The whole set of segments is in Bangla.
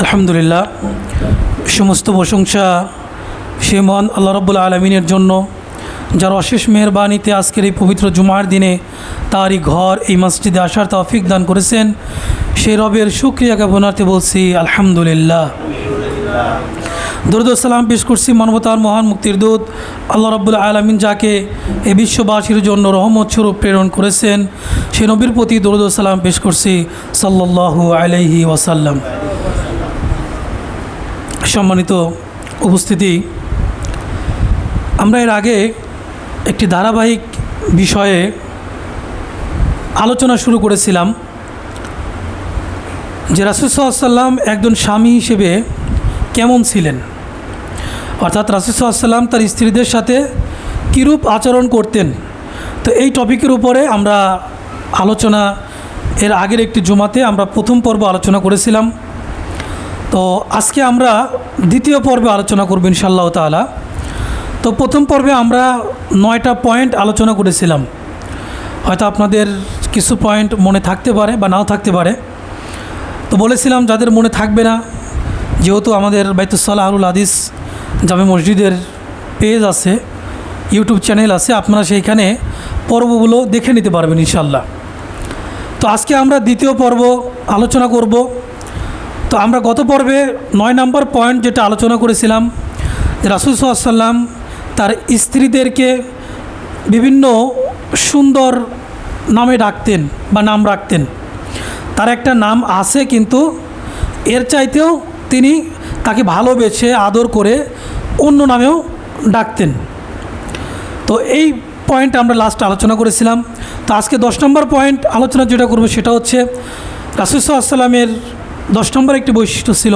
আলহামদুলিল্লাহ, সমস্ত প্রশংসা সে মহান আল্লাহ রাব্বুল আলামিনের জন্য, যার অশেষ মেহেরবানিতে আজকের এই পবিত্র জুমার দিনে তারই ঘর এই মসজিদে আসার তৌফিক দান করেছেন। সেই রবের শুকরিয়া জ্ঞাপনার্থে বলছি আলহামদুলিল্লাহ। দরুদ ও সালাম পেশ করছি মানবতার মহান মুক্তির দূত আল্লাহ রাব্বুল আলামিন, যাকে এই বিশ্ববাসীর জন্য রহমত স্বরূপ প্রেরণ করেছেন, সেই নবীর প্রতি দরুদ ও সালাম পেশ করছি সাল্লাল্লাহু আলাইহি ওয়াসাল্লাম। সম্মানিত উপস্থিতি, আমরা এর আগে একটি ধারাবাহিক বিষয়ে আলোচনা শুরু করেছিলাম যে রাসূল সাল্লাল্লাহু আলাইহি ওয়াসাল্লাম একজন স্বামী হিসেবে কেমন ছিলেন, অর্থাৎ রাসূল সাল্লাল্লাহু আলাইহি ওয়াসাল্লাম তার স্ত্রীদের সাথে কীরূপ আচরণ করতেন। তো এই টপিকের উপরে আমরা আলোচনা এর আগের একটি জুমাতে আমরা প্রথম পর্ব আলোচনা করেছিলাম। তো আজকে আমরা দ্বিতীয় পর্বে আলোচনা করব ইনশাআল্লাহ তাআলা। তো প্রথম পর্বে আমরা 9টা পয়েন্ট আলোচনা করেছিলাম। হয়তো আপনাদের কিছু পয়েন্ট মনে থাকতে পারে বা নাও থাকতে পারে। তো বলেছিলাম যাদের মনে থাকবে না, যেহেতু আমাদের বাইতুসসালাহ আহলুল হাদিস জামে মসজিদের পেজ আছে, ইউটিউব চ্যানেল আছে, আপনারা সেইখানে পর্বগুলো দেখে নিতে পারবেন ইনশাআল্লাহ। তো আজকে আমরা দ্বিতীয় পর্ব আলোচনা করব। তো আমরা গত পর্বে 9 নম্বর পয়েন্ট যেটা আলোচনা করেছিলাম, রাসূল সাল্লাল্লাহু আলাইহি ওয়াসাল্লাম তার স্ত্রীদেরকে বিভিন্ন সুন্দর নামে ডাকতেন বা নাম রাখতেন। তার একটা নাম আছে, কিন্তু এর চাইতেও তিনি তাকে ভালোবেসে আদর করে অন্য নামেও ডাকতেন। তো এই পয়েন্ট আমরা লাস্ট আলোচনা করেছিলাম। তো আজকে 10 নম্বর পয়েন্ট আলোচনা যেটা করব সেটা হচ্ছে রাসূল সাল্লাল্লাহু আলাইহি ওয়াসাল্লামের 10 নম্বর একটি বৈশিষ্ট্য ছিল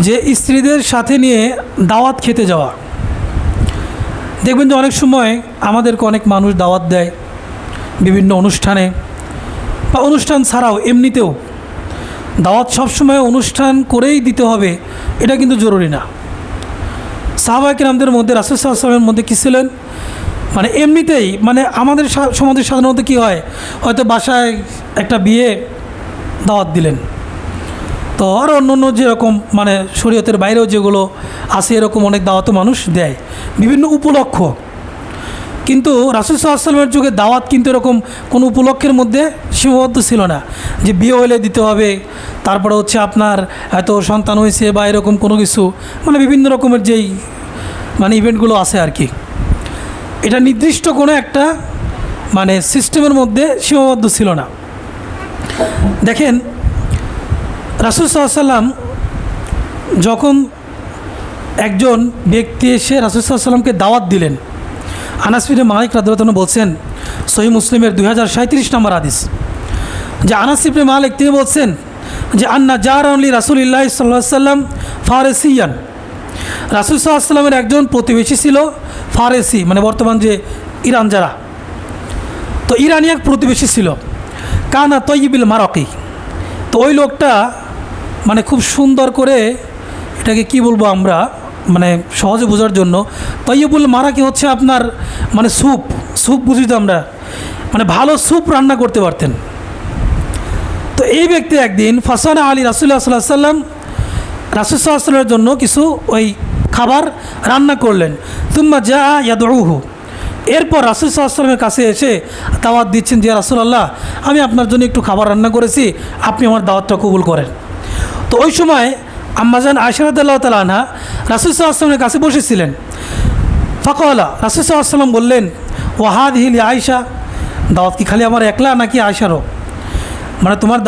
যে স্ত্রীদের সাথে নিয়ে দাওয়াত খেতে যাওয়া। দেখবেন যে অনেক সময় আমাদেরকে অনেক মানুষ দাওয়াত দেয় বিভিন্ন অনুষ্ঠানে বা অনুষ্ঠান ছাড়াও এমনিতেও। দাওয়াত সবসময় অনুষ্ঠান করেই দিতে হবে এটা কিন্তু জরুরি না। সাহাবায়ে কেরামদের মধ্যে রাসূল সাল্লাল্লাহু আলাইহি ওয়াসাল্লামের মধ্যে কী ছিলেন, মানে এমনিতেই, মানে আমাদের সমাজে সাধারণত কী হয়, হয়তো বাসায় একটা বিয়ে দাওয়াত দিলেন, তো আর অন্য যেরকম মানে শরীয়তের বাইরেও যেগুলো আছে এরকম অনেক দাওয়াতও মানুষ দেয় বিভিন্ন উপলক্ষ। কিন্তু রাসূল সাল্লাল্লাহু আলাইহি ওয়াসাল্লামের যুগে দাওয়াত কিন্তু এরকম কোনো উপলক্ষের মধ্যে সীমাবদ্ধ ছিল না যে বিয়ে হলে দিতে হবে, তারপরে হচ্ছে আপনার এত সন্তান হয়েছে বা এরকম কোনো কিছু, মানে বিভিন্ন রকমের যেই মানে ইভেন্টগুলো আছে আর কি। এটা নির্দিষ্ট কোনো একটা মানে সিস্টেমের মধ্যে সীমাবদ্ধ ছিল না। দেখেন রাসূল সাল্লাল্লাহু আলাইহি ওয়াসাল্লাম যখন একজন ব্যক্তি এসে রাসূল সাল্লাল্লাহু আলাইহি ওয়াসাল্লামকে দাওয়াত দিলেন, আনাস বিন মালিক রাদিয়াল্লাহু আনহু বলছেন, সহিহ মুসলিমের 2037 নম্বর হাদিস, যে আনাস ইবনে মালিক তিনি বলছেন যে আন্না জারান লি রাসূলিল্লাহি সাল্লাল্লাহু আলাইহি ওয়াসাল্লাম ফারিসিয়ান, রাসূল সাল্লাল্লাহু আলাইহি ওয়াসাল্লামের একজন প্রতিবেশী ছিল ফারেসি, মানে বর্তমান যে ইরান যারা, তো ইরানি এক প্রতিবেশী ছিল। কানা তয়্যিবুল মারাকি, তো ওই লোকটা মানে খুব সুন্দর করে, এটাকে কি বলবো আমরা মানে সহজে বোঝার জন্য, তয়্যিবুল মারাকি হচ্ছে আপনার মানে স্যুপ বুঝি তো আমরা, মানে ভালো স্যুপ রান্না করতে পারতেন। তো এই ব্যক্তি একদিন ফাসানা আলী রাসূলুল্লাহ সাল্লাল্লাহু আলাইহি ওয়াসাল্লাম, রাসূল সাল্লাল্লাহু আলাইহি ওয়াসাল্লামের জন্য কিছু ওই খাবার রান্না করলেন। তুম্মা যা ইয়াদউহু, এরপর রাসূল সাল্লাল্লাহু আলাইহি ওয়াসাল্লামের কাছে এসে দাওয়াত দিচ্ছেন যে রাসূলুল্লাহ, আমি আপনার জন্য একটু খাবার রান্না করেছি, আপনি আমার দাওয়াতটা কবুল করেন। তো ওই সময় আম্মাজান আয়েশা রাদিয়াল্লাহু তাআলা আনহা রাসূল সাল্লাল্লাহু আলাইহি ওয়াসাল্লামের কাছে বসেছিলেন। ফাকালা, রাসূল সাল্লাল্লাহু আলাইহি ওয়াসাল্লাম বললেন, ওয়া হাদিহি লি আয়েশা, দাওয়াত কি খালি আমার একলা নাকি আয়েশারও, মানে তোমার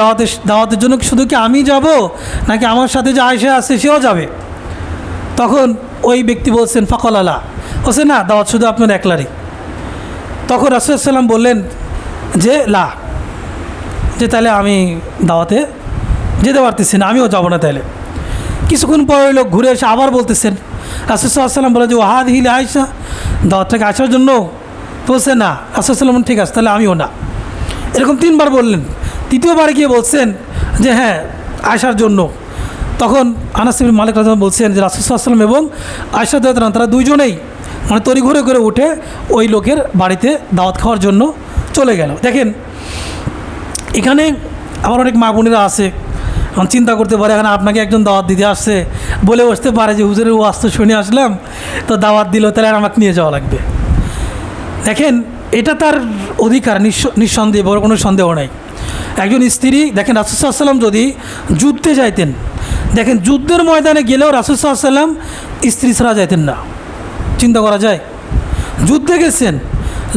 দাওয়াতের জন্য শুধু কি আমি যাব নাকি আমার সাথে যে আয়েশা আছে সেও যাবে? তখন ওই ব্যক্তি বলছেন ফাকালা লা, বলছে না, দাওয়াত শুধু আপনার একলারই। তখন রাসূল সাল্লাল্লাহু আলাইহি ওয়াসাল্লাম বললেন যে লা, যে তাহলে আমি দাওয়াতে যেতে পারতেছি না, আমিও যাব না তাহলে। কিছুক্ষণ পরে ওই লোক ঘুরে এসে আবার বলতেছেন, রাসূল সাল্লাল্লাহু আলাইহি ওয়াসাল্লাম বলে যে ওয়াহাদিহি লি আয়েশা, দাওয়াতটাকে আসার জন্য? বলছে না। রাসূল সাল্লাল্লাহু আলাইহি ওয়াসাল্লাম ঠিক আছে, তাহলে আমিও না। এরকম 3বার বললেন। তৃতীয়বারে গিয়ে বলছেন যে হ্যাঁ আয়েশার জন্য। তখন আনাস ইবনে মালিক রাদিয়াল্লাহু আনহু বলছেন যে রাসূল সাল্লাল্লাহু আলাইহি ওয়াসাল্লাম এবং আয়েশা রাদিয়াল্লাহু আনহা তারা দুইজনেই মানে তড়িঘড়ি করে উঠে ওই লোকের বাড়িতে দাওয়াত খাওয়ার জন্য চলে গেল। দেখেন এখানে আমার অনেক মা বোনেরা আছে এখন চিন্তা করতে পারে এখন আপনাকে একজন দাওয়াত দিতে আসছে, বলে বসতে পারে যে হুজুরের ওয়াজ তো শুনে আসলাম, তো দাওয়াত দিল, তাহলে আর আমাকে নিয়ে যাওয়া লাগবে। দেখেন এটা তার অধিকার, নিঃসন্দেহে, বড় কোনো সন্দেহ নাই। একজন স্ত্রী, দেখেন রাসূল সাল্লাল্লাহু আলাইহি ওয়াসাল্লাম যদি যুদ্ধে যাইতেন, দেখেন যুদ্ধের ময়দানে গেলেও রাসূল সাল্লাল্লাহু আলাইহি ওয়াসাল্লাম স্ত্রী ছাড়া যাইতেন না। চিন্তা করা যায়, যুদ্ধে গেছেন,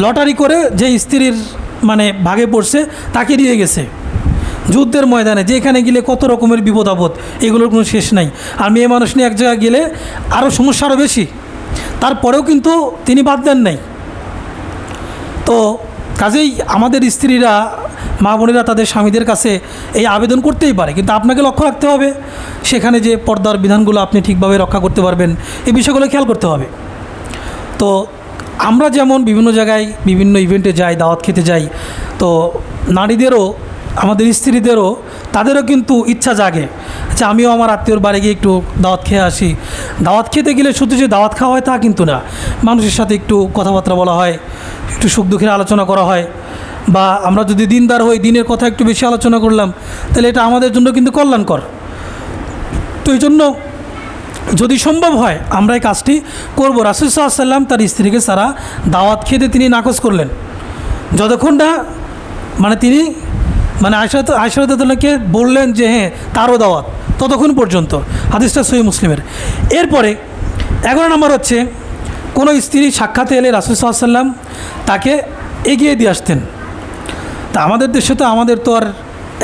লটারি করে যে স্ত্রীর মানে ভাগে পড়ছে তাকে দিয়ে গেছে যুদ্ধের ময়দানে, যেখানে গেলে কত রকমের বিপদ আপদ, এগুলোর কোনো শেষ নাই। আর মেয়ে মানুষ নিয়ে এক জায়গায় গেলে আরও সমস্যা আরও বেশি, তারপরেও কিন্তু তিনি বাদ দেন নাই। তো কাজেই আমাদের স্ত্রীরা, মা বোনেরা তাদের স্বামীদের কাছে এই আবেদন করতেই পারে, কিন্তু আপনাকে লক্ষ্য রাখতে হবে সেখানে যে পর্দার বিধানগুলো আপনি ঠিকভাবে রক্ষা করতে পারবেন, এই বিষয়গুলো খেয়াল করতে হবে। তো আমরা যেমন বিভিন্ন জায়গায় বিভিন্ন ইভেন্টে যাই, দাওয়াত খেতে যাই, তো নারীদেরও, আমাদের স্ত্রীদেরও, তাদেরও কিন্তু ইচ্ছা জাগে যে আমিও আমার আত্মীয়র বাড়ি গিয়ে একটু দাওয়াত খেয়ে আসি। দাওয়াত খেতে গেলে শুধু যে দাওয়াত খাওয়া হয় তা কিন্তু না, মানুষের সাথে একটু কথাবার্তা বলা হয়, একটু সুখ দুঃখের আলোচনা করা হয়, বা আমরা যদি দিনদার হই, দিনের কথা একটু বেশি আলোচনা করলাম, তাহলে এটা আমাদের জন্য কিন্তু কল্যাণকর। তো এই জন্য যদি সম্ভব হয় আমরা এই কাজটি করব। রাসূল সাল্লাল্লাহু আলাইহি ওয়াসাল্লাম তার স্ত্রীকে সারা দাওয়াত খেতে তিনি নাকচ করলেন, যতক্ষণ না মানে তিনি আয়েশা রাদিয়াল্লাহু বললেন যে হ্যাঁ তারও দাওয়াত, ততক্ষণ পর্যন্ত। হাদিসটা সহিহ মুসলিমের। এরপরে 11 নম্বর হচ্ছে, কোনো স্ত্রী সাক্ষাতে এলে রাসূল সাল্লাল্লাহু আলাইহি ওয়াসাল্লাম তাকে এগিয়ে দিয়ে আসতেন। তা আমাদের দেশে তো আমাদের তো আর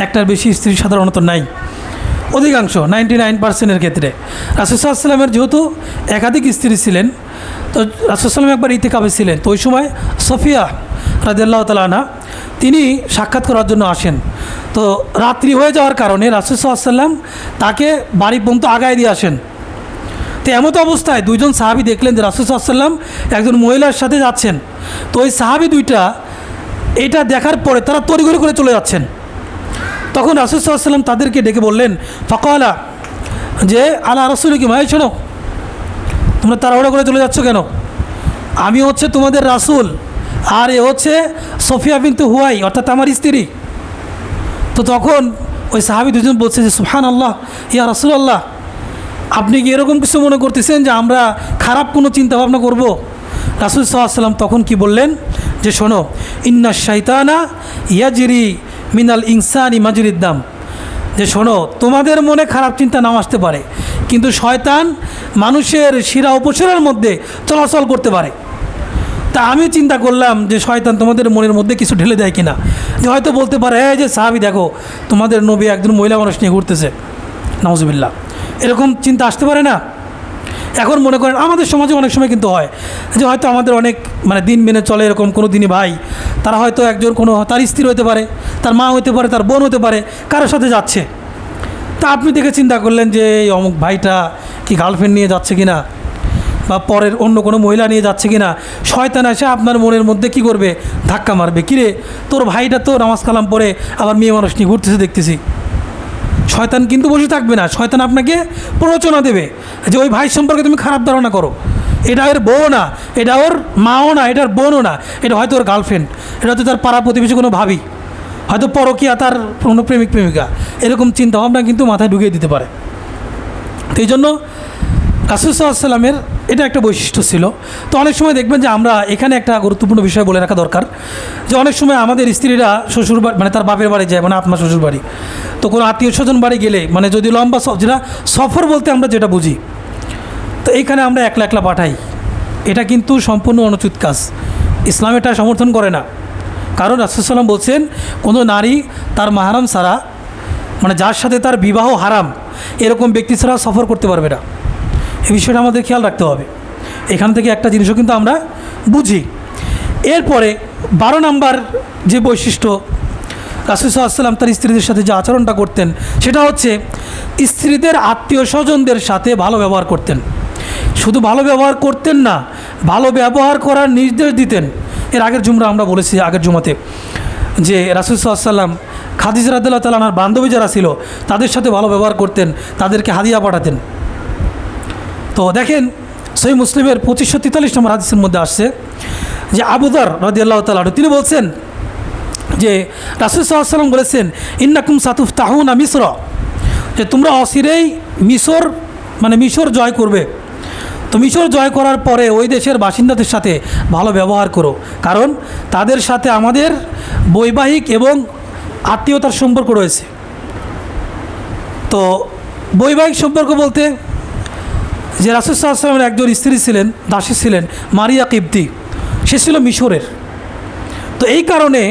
একটার বেশি স্ত্রী সাধারণত নাই, অধিকাংশ 99%-এর ক্ষেত্রে। রাসূল সাল্লাল্লাহু আলাইহি ওয়াসাল্লামের যেহেতু একাধিক স্ত্রী ছিলেন, তো রাসূল সাল্লাল্লাহু আলাইহি ওয়াসাল্লাম একবার ইতিকাফে ছিলেন, তো ওই সময় সফিয়া রাদিয়াল্লাহু তাআলা আনহা তিনি সাক্ষাৎ করার জন্য আসেন। তো রাত্রি হয়ে যাওয়ার কারণে রাসূল সাল্লাল্লাহু আলাইহি ওয়াসাল্লাম তাকে বাড়ি পর্যন্ত আগায় দিয়ে আসেন। তো এমতো অবস্থায় দুইজন সাহাবী দেখলেন যে রাসূল সাল্লাল্লাহু আলাইহি ওয়াসাল্লাম একজন মহিলার সাথে যাচ্ছেন। তো ওই সাহাবী দুইটা এটা দেখার পরে তারা তড়িঘড়ি করে চলে যাচ্ছেন। তখন রাসূল সাল্লাল্লাহু আলাইহি ওয়াসাল্লাম তাদেরকে ডেকে বললেন, ফাকালা, যে আলা রাসূলিকুম, ভাই শোনো, তোমরা তাড়াহুড়ো করে চলে যাচ্ছ কেন? আমি হচ্ছে তোমাদের রাসূল, আর এ হচ্ছে সফিয়া বিনতু হুয়াই, অর্থাৎ আমার স্ত্রী। তো তখন ওই সাহাবী দুজন বলছে যে সুবহানাল্লাহ, ইয়া রাসূলুল্লাহ, আপনি কি এরকম কিছু মনে করতেছেন যে আমরা খারাপ কোনো চিন্তা ভাবনা করব? রাসূল সাল্লাল্লাহু আলাইহি ওয়াসাল্লাম তখন কি বললেন যে শোনো, ইন্না শাইতানা ইয়াজরি মিনাল ইনসানি মাজরিদ দাম, যে শোনো, তোমাদের মনে খারাপ চিন্তা নাও আসতে পারে, কিন্তু শয়তান মানুষের শিরা উপশিরার মধ্যে চলাচল করতে পারে। তা আমি চিন্তা করলাম যে শয়তান তোমাদের মনের মধ্যে কিছু ঢেলে দেয় কিনা, যে হয়তো বলতে পারে এই যে সাহাবী দেখো তোমাদের নবী একজন মহিলা মানুষ নিয়ে ঘুরতেছে, নাউজুবিল্লাহ, এরকম চিন্তা আসতে পারে না? এখন মনে করেন আমাদের সমাজে অনেক সময় কিন্তু হয় যে হয়তো আমাদের অনেক দিন মেনে চলে এরকম কোনো দিনই ভাই, তারা হয়তো একজন কোনো তার স্ত্রী হতে পারে, তার মা হতে পারে, তার বোন হতে পারে, কারোর সাথে যাচ্ছে। তা আপনি দেখে চিন্তা করলেন যে এই অমুক ভাইটা কি গার্লফ্রেন্ড নিয়ে যাচ্ছে কিনা, বা পরের অন্য কোনো মহিলা নিয়ে যাচ্ছে কিনা। শয়তান এসে আপনার মনের মধ্যে কি করবে, ধাক্কা মারবে, কিরে তোর ভাইটা তো নামাজ কালাম পড়ে আবার মেয়ে মানুষ নিয়ে ঘুরতেছে দেখতেছি। শয়তান কিন্তু বসে থাকবে না, শয়তান আপনাকে প্ররোচনা দেবে যে ওই ভাই সম্পর্কে তুমি খারাপ ধারণা করো, এটা ওর বউ না, এটা ওর মাও না, এটার বোনও না, এটা হয়তো ওর গার্লফ্রেন্ড, এটা হয়তো তার পাড়া প্রতিবেশী কোনো ভাবি, হয়তো পরকীয়া তার কোনো প্রেমিক প্রেমিকা, এরকম চিন্তাভাবনা কিন্তু মাথায় ঢুকিয়ে দিতে পারে। তো এই জন্য রাসূল সাল্লাল্লাহু আলাইহি ওয়াসাল্লামের এটা একটা বৈশিষ্ট্য ছিল। তো অনেক সময় দেখবেন যে আমরা এখানে একটা গুরুত্বপূর্ণ বিষয় বলে রাখা দরকার, যে অনেক সময় আমাদের স্ত্রীরা শ্বশুর বাড়ি তার বাপের বাড়ি যায়, আপনার শ্বশুর বাড়ি, তো কোনো আত্মীয় স্বজন বাড়ি গেলে যদি লম্বা যেটা সফর বলতে আমরা যেটা বুঝি, তো এইখানে আমরা একলা একলা পাঠাই, এটা কিন্তু সম্পূর্ণ অনুচিত কাজ। ইসলাম এটা সমর্থন করে না। কারণ রাসূল সাল্লাল্লাহু আলাইহি ওয়াসাল্লাম বলছেন কোনো নারী তার মাহরাম ছাড়া, যার সাথে তার বিবাহ হারাম, এরকম ব্যক্তি ছাড়া সফর করতে পারবে না। এই বিষয়টা আমাদের খেয়াল রাখতে হবে। এখান থেকে একটা জিনিসও কিন্তু আমরা বুঝি। এরপরে 12 নম্বর যে বৈশিষ্ট্য, রাসূল সাল্লাল্লাহু আলাইহি ওয়াসাল্লাম তার স্ত্রীদের সাথে যে আচরণটা করতেন, সেটা হচ্ছে স্ত্রীদের আত্মীয় স্বজনদের সাথে ভালো ব্যবহার করতেন। শুধু ভালো ব্যবহার করতেন না, ভালো ব্যবহার করার নির্দেশ দিতেন। এর আগের জুমরা আমরা বলেছি, আগের জুমাতে, যে রাসূল সাল্লাল্লাহু আলাইহি ওয়াসাল্লাম খাদিজা রাদিয়াল্লাহু তাআলা আনহার বান্ধবী যারা ছিল তাদের সাথে ভালো ব্যবহার করতেন, তাদেরকে হাদিয়া পাঠাতেন। তো দেখেন সহিহ মুসলিমের 2543 নম্বর হাদিসের মধ্যে আসছে যে আবু যর রাদিয়াল্লাহু তাআলা তিনি বলছেন যে রাসূল সাল্লাল্লাহু আলাইহি ওয়াসাল্লাম বলেছেন, ইন্নাকুম সাতুফতাহুনা মিসর, যে তোমরা অচিরেই মিশর জয় করবে। তো মিশর জয় করার পরে ওই দেশের বাসিন্দাদের সাথে ভালো ব্যবহার করো, কারণ তাদের সাথে আমাদের বৈবাহিক এবং আত্মীয়তার সম্পর্ক রয়েছে। তো বৈবাহিক সম্পর্ক বলতে যে রাসূল সাল্লাল্লাহু আলাইহি ওয়াসাল্লামের একজন স্ত্রী ছিলেন, দাসী ছিলেন মারিয়া কিবতি, সে ছিল মিশরের। তো এই কারণে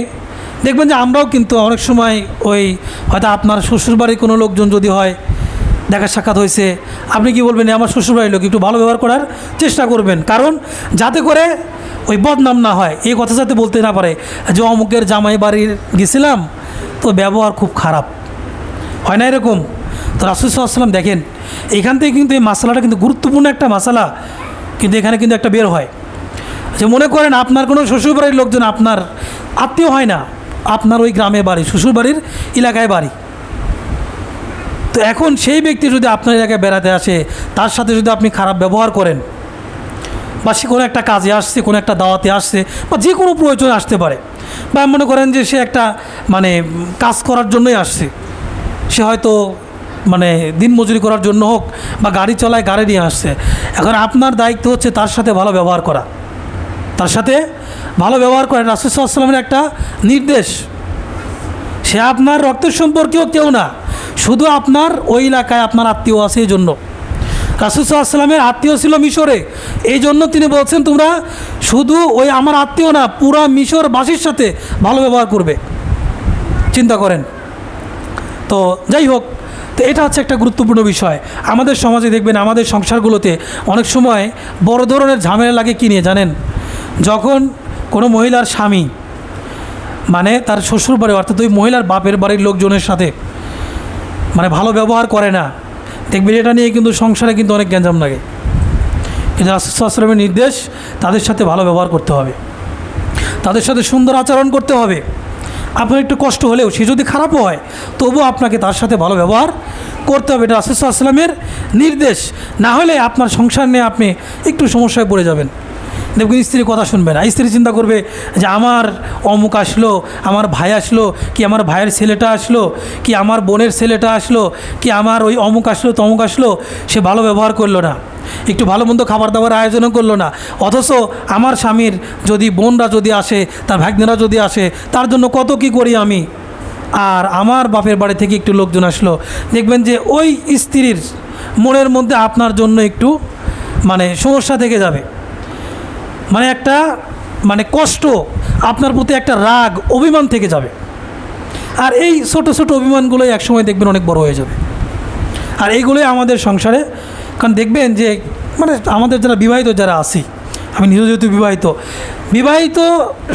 দেখবেন যে আমরাও কিন্তু অনেক সময় ওই হয়তো আপনার শ্বশুরবাড়ির কোনো লোকজন যদি হয়, দেখা সাক্ষাৎ হয়েছে, আপনি কি বলবেন আমার শ্বশুরবাড়ির লোক, একটু ভালো ব্যবহার করার চেষ্টা করবেন, কারণ যাতে করে ওই বদনাম না হয়, এই কথা যাতে বলতে না পারে যে অমুকের জামাই বাড়ির গেছিলাম তো ব্যবহার খুব খারাপ, হয় না এরকম। তো রাসূল সাল্লাল্লাহু আলাইহি ওয়াসাল্লাম দেখেন এখান থেকে কিন্তু এই মাসালাটা কিন্তু গুরুত্বপূর্ণ একটা মাসালা কিন্তু এখানে কিন্তু একটা বের হয় যে মনে করেন আপনার কোনো শ্বশুরবাড়ির লোকজন আপনার আত্মীয় হয় না, আপনার ওই গ্রামে বাড়ি, শ্বশুরবাড়ির এলাকায় বাড়ি। তো এখন সেই ব্যক্তি যদি আপনার এলাকায় বেড়াতে আসে, তার সাথে যদি আপনি খারাপ ব্যবহার করেন, বা সে কোনো একটা কাজে আসছে, কোনো একটা দাওয়াতে আসছে, বা যে কোনো প্রয়োজনে আসতে পারে, বা মনে করেন যে সে একটা কাজ করার জন্যই আসছে, সে হয়তো দিন মজুরি করার জন্য হোক বা গাড়ি চলায় গাড়ি নিয়ে আসছে। এখন আপনার দায়িত্ব হচ্ছে তার সাথে ভালো ব্যবহার করা, তার সাথে ভালো ব্যবহার করা রাসূল সাল্লাল্লাহু আলাইহি ওয়াসাল্লামের একটা নির্দেশ। সে আপনার রক্তের সম্পর্কেও কেউ না, শুধু আপনার ওই এলাকায় আপনার আত্মীয় আছে, এই জন্য রাসূল সাল্লাল্লাহু আলাইহি ওয়াসাল্লামের আত্মীয় ছিল মিশরে, এই জন্য তিনি বলছেন তোমরা শুধু ওই আমার আত্মীয় না, পুরা মিশরবাসীর সাথে ভালো ব্যবহার করবে। চিন্তা করেন। তো যাই হোক, তো এটা হচ্ছে একটা গুরুত্বপূর্ণ বিষয়। আমাদের সমাজে দেখবেন আমাদের সংসারগুলোতে অনেক সময় বড় ধরনের ঝামেলা লাগে কী নিয়ে জানেন? যখন কোনো মহিলার স্বামী তার শ্বশুর বাড়ি অর্থাৎ ওই মহিলার বাপের বাড়ির লোকজনের সাথে ভালো ব্যবহার করে না, দেখবেন এটা নিয়ে কিন্তু সংসারে কিন্তু অনেক গ্যাঞ্জাম লাগে। কিন্তু রাসূল সাল্লাল্লাহু আলাইহি ওয়াসাল্লামের নির্দেশ তাদের সাথে ভালো ব্যবহার করতে হবে, তাদের সাথে সুন্দর আচরণ করতে হবে। আপনার একটু কষ্ট হলেও সে যদি খারাপও হয় তবুও আপনাকে তার সাথে ভালো ব্যবহার করতে হবে, এটা রাসূল সাল্লাল্লাহু আলাইহি ওয়াসাল্লামের নির্দেশ। না হলে আপনার সংসার নিয়ে আপনি একটু সমস্যায় পড়ে যাবেন। দেখবেন স্ত্রীর কথা শুনবে না, স্ত্রী চিন্তা করবে যে আমার অমুক আসলো, আমার ভাই আসলো, কি আমার ভাইয়ের ছেলেটা আসলো, কি আমার বোনের ছেলেটা আসলো, কি আমার ওই অমুক আসলো তমুক আসলো, সে ভালো ব্যবহার করলো না, একটু ভালো মন্দ খাবার দাবার আয়োজনও করলো না। অথচ আমার স্বামীর যদি বোনরা যদি আসে, তার ভাগ্নেরা যদি আসে, তার জন্য কত কি করি আমি, আর আমার বাপের বাড়ি থেকে একটু লোকজন আসলো, দেখবেন যে ওই স্ত্রীর মনের মধ্যে আপনার জন্য একটু সমস্যা থেকে যাবে, একটা কষ্ট, আপনার প্রতি একটা রাগ অভিমান থেকে যাবে। আর এই ছোট ছোট অভিমানগুলোই একসময় দেখবেন অনেক বড় হয়ে যাবে। আর এইগুলোই আমাদের সংসারে, কারণ দেখবেন যে আমাদের যারা বিবাহিত যারা আছি, আমি নিজে যেহেতু বিবাহিত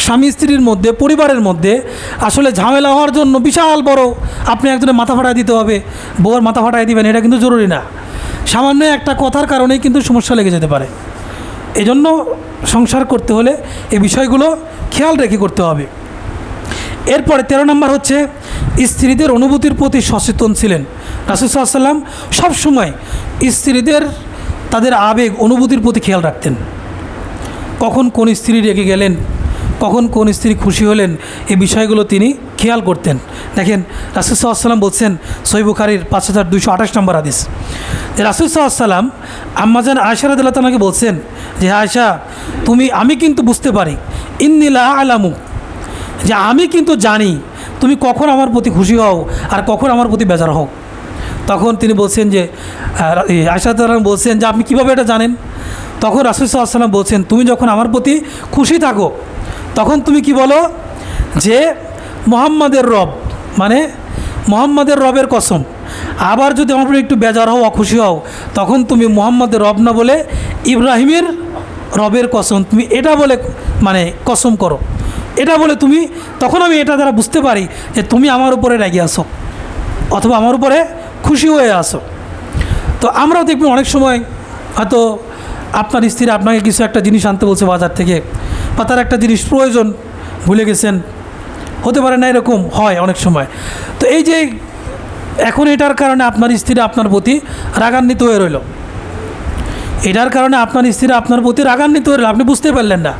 স্বামী স্ত্রীর মধ্যে, পরিবারের মধ্যে আসলে ঝামেলা হওয়ার জন্য বিশাল বড় আপনি একজনের মাথা ফাটাই দিতে হবে, বউয়ের মাথা ফাটাই দিবেন, এটা কিন্তু জরুরি না। সামান্য একটা কথার কারণেই কিন্তু সমস্যা লেগে যেতে পারে। এই জন্য সংসার করতে হলে এই বিষয়গুলো খেয়াল রেখে করতে হবে। এরপরে 13 নম্বর হচ্ছে স্ত্রীদের অনুভূতির প্রতি সচেতন ছিলেন। রাসূল সাল্লাল্লাহু আলাইহি ওয়াসাল্লাম সবসময় স্ত্রীদের তাদের আবেগ অনুভূতির প্রতি খেয়াল রাখতেন। কখন কোন স্ত্রী রেগে গেলেন, কখন কোন স্ত্রী খুশি হলেন, এই বিষয়গুলো তিনি খেয়াল করতেন। দেখেন রাসূল সাল্লাল্লাহু আলাইহি ওয়াসাল্লাম বলছেন, সহিহ বুখারীর 5228 নম্বর হাদিস, যে রাসূল সাল্লাল্লাহু আলাইহি ওয়াসাল্লাম আম্মাজান আয়েশা রাদিয়াল্লাহু তাআলাকে বলছেন যে আয়েশা আমি কিন্তু বুঝতে পারি, ইন্নী লা আ'লামু, যে আমি কিন্তু জানি তুমি কখন আমার প্রতি খুশি হও আর কখন আমার প্রতি বেজার হও। তখন তিনি বলছেন যে আয়েশা রাদিয়াল্লাহু তাআলা বলছেন যে আপনি কীভাবে এটা জানেন? তখন রাসূল সাল্লাল্লাহু আলাইহি ওয়াসাল্লাম বলছেন, তুমি যখন আমার প্রতি খুশি থাকো তখন তুমি কি বলো যে মুহাম্মাদের রব, মুহাম্মাদের রবের কসম। আবার যদি আমার প্রতি একটু বেজার হও, অখুশি হও, তখন তুমি মুহাম্মাদের রব না বলে ইব্রাহিমের রবের কসম, তুমি এটা বলে কসম করো, এটা বলে তুমি, তখন আমি এটা দ্বারা বুঝতে পারি যে তুমি আমার উপরে রেগে আসো অথবা আমার উপরে খুশি হয়ে আসো। তো আমরাও দেখবেন অনেক সময় হয়তো আপনার স্ত্রী আপনাকে কিছু একটা জিনিস আনতে বলছে বাজার থেকে, বা তার একটা জিনিস প্রয়োজন ভুলে গেছেন, হতে পারে না, এরকম হয় অনেক সময়। তো এই যে এখন এটার কারণে আপনার স্ত্রী আপনার প্রতি রাগান্বিত হয়ে রইল, এটার কারণে আপনার স্ত্রী আপনার প্রতি রাগান্বিত হয়ে রইল, আপনি বুঝতে পারলেন না,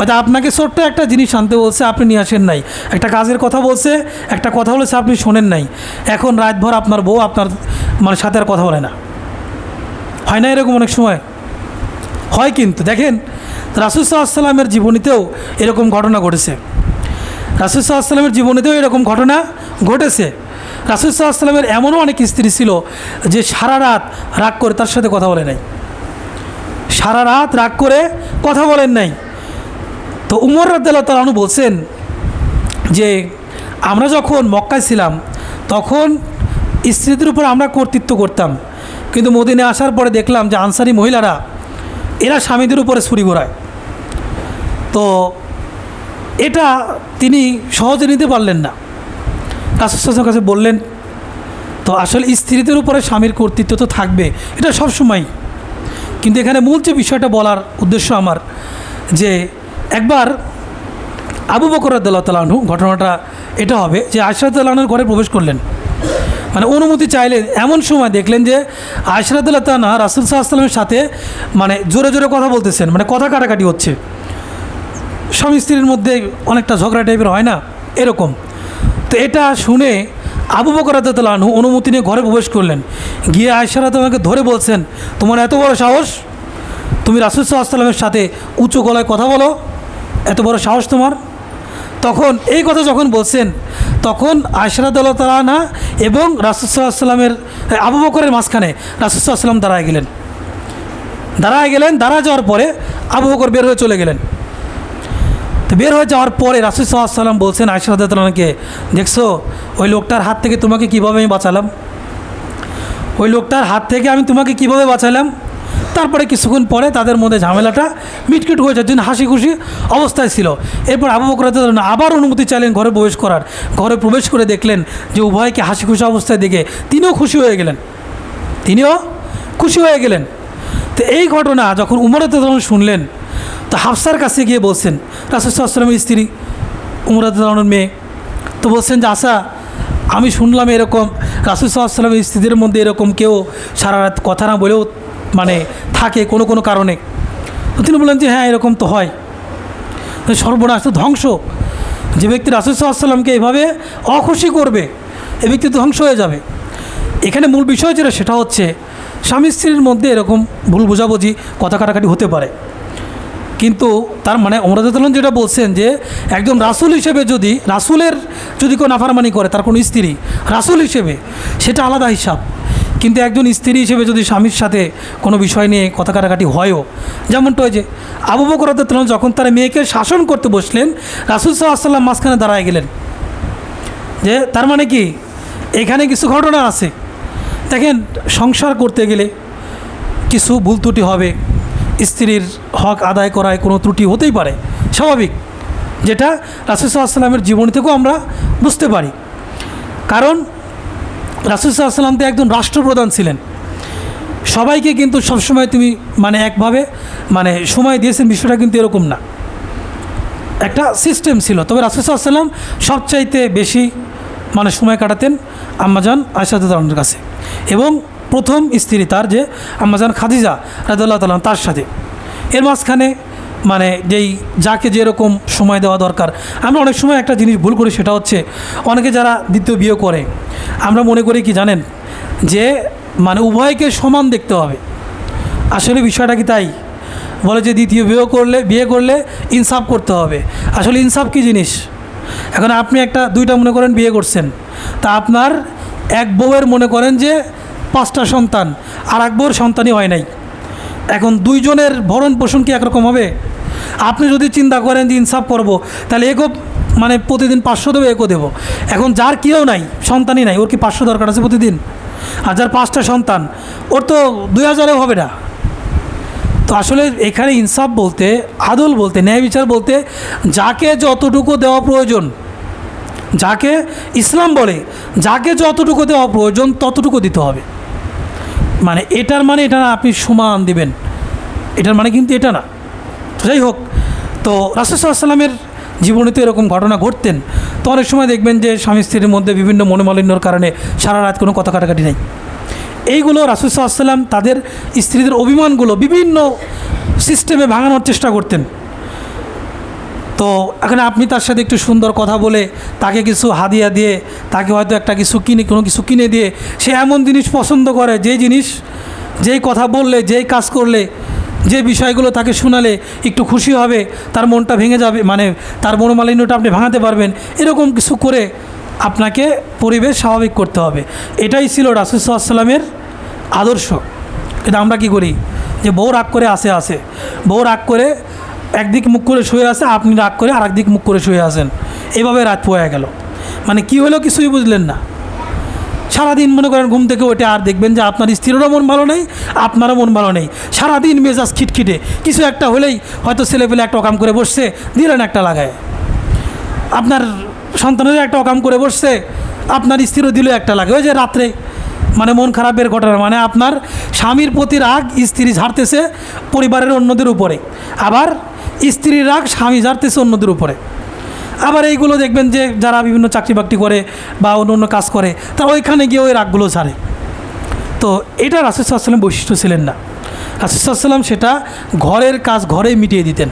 হয়তো আপনাকে ছোট্ট একটা জিনিস আনতে বলছে, আপনি নিয়ে আসেন নাই, একটা কাজের কথা বলছে, একটা কথা বলেছে, আপনি শোনেন নাই, এখন রাতভর আপনার বউ আপনার মানে সাথে আর কথা বলে না। হয় না এরকম অনেক সময়? হয়। কিন্তু দেখেন রাসূল সাল্লাল্লাহু আলাইহি ওয়াসাল্লামের জীবনীতেও এরকম ঘটনা ঘটেছে। রাসূল সাল্লাল্লাহু আলাইহি ওয়াসাল্লামের জীবনীতেও এরকম ঘটনা ঘটেছে। রাসূল সাল্লাল্লাহু আলাইহি ওয়াসাল্লামের এমনও অনেক স্ত্রী ছিল যে সারা রাত রাগ করে তার সাথে কথা বলে নাই, সারা রাত রাগ করে কথা বলেন নাই। তো উমর রাদিয়াল্লাহু তাআলা আনহু বলছেন যে আমরা যখন মক্কায় ছিলাম তখন স্ত্রীদের উপর আমরা কর্তৃত্ব করতাম, কিন্তু মদিনায় আসার পরে দেখলাম যে আনসারি মহিলারা এরা স্বামীদের উপরে ছুরি ঘোরায়। তো এটা তিনি সহজে নিতে পারলেন না, রাসূল সাল্লাল্লাহু আলাইহি ওয়াসাল্লামের কাছে বললেন। তো আসলে স্ত্রীদের উপরে স্বামীর কর্তৃত্ব তো থাকবে, এটা সবসময়। কিন্তু এখানে মূল যে বিষয়টা বলার উদ্দেশ্য আমার, যে একবার আবু বকর রাদিয়াল্লাহু তাআলা আনহু, ঘটনাটা এটা হবে যে আয়েশা রাদিয়াল্লাহু আনহার ঘরে প্রবেশ করলেন, মানে অনুমতি চাইলেন। এমন সময় দেখলেন যে আয়েশা রাদিয়াল্লাহু তাআলা রাসূল সাল্লাল্লাহু আলাইহি ওয়াসাল্লামের সাথে মানে জোরে জোরে কথা বলতেছেন, মানে কথা কাটাকাটি হচ্ছে। স্বামী স্ত্রীর মধ্যে অনেকটা ঝগড়া টাইপের হয় না, এরকম। তো এটা শুনে আবু বকর রাদিয়াল্লাহু আনহু অনুমতি নিয়ে ঘরে প্রবেশ করলেন, গিয়ে আয়েশা রাদিয়াল্লাহু আনহাকে ধরে বলছেন, তোমার এত বড় সাহস, তুমি রাসূল সাল্লাল্লাহু আলাইহি ওয়াসাল্লামের সাথে উচ্চ গলায় কথা বলো, এত বড় সাহস তোমার। তখন এই কথা যখন বলছেন, তখন আয়েশা রাদিয়াল্লাহু তাআলা আনহা এবং রাসূল সাল্লাল্লাহু আলাইহি ওয়াসাল্লামের আবু বকরের মাঝখানে রাসূল সাল্লাল্লাহু আলাইহি ওয়াসাল্লাম দাঁড়ায় গেলেন। দাঁড়ায় যাওয়ার পরে আবু বকর বের হয়ে চলে গেলেন। তো বের হয়ে যাওয়ার পরে রাসূল সাল্লাল্লাহু আলাইহি ওয়াসাল্লাম বলছেন আয়েশা রাদিয়াল্লাহু তাআলাকে, দেখছো ওই লোকটার হাত থেকে তোমাকে কীভাবে আমি বাঁচালাম, ওই লোকটার হাত থেকে আমি তোমাকে কীভাবে বাঁচালাম। তারপরে কিছুক্ষণ পরে তাদের মধ্যে ঝামেলাটা মিটকিট হয়ে যাওয়ার জন্য হাসি খুশি অবস্থায় ছিল। এরপর আবু বকর রাদিয়াল্লাহু আনহু আবার অনুমতি চাইলেন ঘরে প্রবেশ করার। ঘরে প্রবেশ করে দেখলেন যে উভয়কে হাসি খুশি অবস্থায় দেখে তিনিও খুশি হয়ে গেলেন। তো এই ঘটনা যখন উমর রাদিয়াল্লাহু আনহু শুনলেন, তো হাফসার কাছে গিয়ে বলছেন, রাসূল সাল্লাল্লাহু আলাইহি ওয়াসাল্লামের স্ত্রী উমর রাদিয়াল্লাহু আনহুর মেয়ে, তো বলছেন যে আচ্ছা আমি শুনলাম এরকম রাসূল সাল্লাল্লাহু আলাইহি ওয়াসাল্লামের স্ত্রীদের মধ্যে এরকম কেউ সারা রাত কথা না বলেও মানে থাকে কোনো কারণে। তো তিনি বললেন যে হ্যাঁ এরকম তো হয়। সর্বনাশ, তো ধ্বংস। যে ব্যক্তি রাসূল সাল্লাল্লাহু আলাইহি ওয়াসাল্লামকে এইভাবে অখুশি করবে, এ ব্যক্তি ধ্বংস হয়ে যাবে। এখানে মূল বিষয় যেটা সেটা হচ্ছে স্বামী স্ত্রীর মধ্যে এরকম ভুল বোঝাবুঝি কথা কাটাকাটি হতে পারে, কিন্তু তার মানে ওমর রাদিয়াল্লাহু আনহু যেটা বলছেন যে একজন রাসূল হিসেবে রাসূলের যদি কেউ নাফরমানি করে, তার কোনো স্ত্রী রাসূল হিসেবে, সেটা আলাদা হিসাব। কিন্তু একজন স্ত্রী হিসেবে যদি স্বামীর সাথে কোনো বিষয় নিয়ে কথা কাটাকাটি হয়ও, যেমনটা ওই যে আবু বকর রাদিয়াল্লাহু আনহু যখন তার মেয়েকে শাসন করতে বসলেন, রাসূল সাল্লাল্লাহু আলাইহি ওয়াসাল্লাম মাঝখানে দাঁড়ায় গেলেন। যে তার মানে কি এখানে কিছু ঘটনা আছে। দেখেন সংসার করতে গেলে কিছু ভুল ত্রুটি হবে, স্ত্রীর হক আদায় করায় কোনো ত্রুটি হতেই পারে, স্বাভাবিক, যেটা রাসূল সাল্লাল্লাহু আলাইহি ওয়াসাল্লামের জীবনী থেকেও আমরা বুঝতে পারি। কারণ রাসূল সাল্লাল্লাহু আলাইহি ওয়াসাল্লাম তো একজন রাষ্ট্রপ্রধান ছিলেন, সবাইকে কিন্তু সবসময় তুমি মানে একভাবে মানে সময় দিয়েছেন, বিষয়টা কিন্তু এরকম না, একটা সিস্টেম ছিল। তবে রাসূল সাল্লাল্লাহু আলাইহি ওয়াসাল্লাম সবচাইতে বেশি মানে সময় কাটাতেন আম্মাজান আয়েশা রাদিয়াল্লাহু আনহার কাছে, এবং প্রথম স্ত্রী তার যে আম্মাজান খাদিজা রাদিয়াল্লাহু তাআলা তার সাথে। এর মাঝখানে মানে যাকে যেরকম সময় দেওয়া দরকার। আমরা অনেক সময় একটা জিনিস ভুল করি, সেটা হচ্ছে অনেকে যারা দ্বিতীয় বিয়ে করে, আমরা মনে করি কি জানেন, যে মানে উভয়কে সমান দেখতে হবে। আসলে বিষয়টা কি তাই? বলে যে দ্বিতীয় বিয়ে করলে ইনসাফ করতে হবে। আসলে ইনসাফ কী জিনিস? এখন আপনি দুইটা মনে করেন বিয়ে করছেন, তা আপনার এক বউয়ের মনে করেন যে 5টা সন্তান, আর এক বউয়ের সন্তানই হয় নাই। এখন দুইজনের ভরণ পোষণ কি একরকম হবে? আপনি যদি চিন্তা করেন যে ইনসাফ করব, তাহলে একও মানে প্রতিদিন 500 দেবো, একও দেবো। এখন যার কেউ নাই, সন্তানই নাই, ওর কি 500 দরকার আছে প্রতিদিন? আর যার 5টা সন্তান, ওর তো 2000-এও হবে না। তো আসলে এখানে ইনসাফ বলতে, আদল বলতে, ন্যায় বিচার বলতে যাকে যতটুকু দেওয়া প্রয়োজন, যাকে ইসলাম বলে যাকে যতটুকু দেওয়া প্রয়োজন ততটুকু দিতে হবে। মানে এটার মানে এটা না আপনি সমান দিবেন, এটার মানে কিন্তু এটা না। যাই হোক, তো রাসূল সাল্লাল্লাহু আলাইহি ওয়াসাল্লামের জীবনে তো এরকম ঘটনা ঘটতেন। তো অনেক সময় দেখবেন যে স্বামী স্ত্রীর মধ্যে বিভিন্ন মনোমালিন্যর কারণে সারা রাত কোনো কথা কাটাকাটি নেই। এইগুলো রাসূল সাল্লাল্লাহু আলাইহি ওয়াসাল্লাম তাদের স্ত্রীদের অভিমানগুলো বিভিন্ন সিস্টেমে ভাঙানোর চেষ্টা করতেন। তো এখানে আপনি তার সাথে একটু সুন্দর কথা বলে তাকে কিছু হাদিয়া দিয়ে তাকে হয়তো একটা কিছু কোনো কিছু কিনে দিয়ে সে এমন জিনিস পছন্দ করে যেই জিনিস যেই কথা বললে যেই কাজ করলে যে বিষয়গুলো তাকে শোনালে একটু খুশি হবে, তার মনটা ভেঙে যাবে, মানে তার মনোমালিন্যটা আপনি ভাঙাতে পারবেন, এরকম কিছু করে আপনাকে পরিবেশ স্বাভাবিক করতে হবে। এটাই ছিল রাসূল সাল্লাল্লাহু আলাইহি ওয়াসাল্লামের আদর্শ। কিন্তু আমরা কি করি যে বউ রাগ করে আসে বউ রাগ করে একদিক মুখ করে শুয়ে আসে, আপনি রাগ করে আর একদিক মুখ করে শুয়ে আসেন, এইভাবে রাত পোয়া গেল। মানে কি হলো কিছুই বুঝলেন না। সারাদিন মনে করেন ঘুম থেকে ওঠে আর দেখবেন যে আপনার স্ত্রীরও মন ভালো নেই, আপনারও মন ভালো নেই, সারাদিন মেজাজ খিটখিটে, কিছু একটা হলেই হয়তো ছেলেপেলে একটা অকাম করে বসছে, দিলেন একটা লাগায়, আপনার সন্তানের একটা অকাম করে বসছে, আপনার স্ত্রীরও দিল একটা লাগে। ওই যে রাত্রে মানে মন খারাপের ঘটনা, মানে আপনার স্বামীর প্রতি রাগ স্ত্রী ঝাড়তেছে পরিবারের অন্যদের উপরে, আবার স্ত্রীর রাগ স্বামী ঝাড়তেছে অন্যদের উপরে। আবার এইগুলো দেখবেন যে যারা বিভিন্ন চাকরি বাকরি করে বা অন্য অন্য কাজ করে তারা ওইখানে গিয়ে ওই রাগগুলো ছাড়ে। তো এটা রাসূল সাল্লাল্লাহু আলাইহি ওয়াসাল্লাম বৈশিষ্ট্য ছিলেন না। রাসূল সাল্লাল্লাহু আলাইহি ওয়াসাল্লাম সেটা ঘরের কাজ ঘরেই মিটিয়ে দিতেন।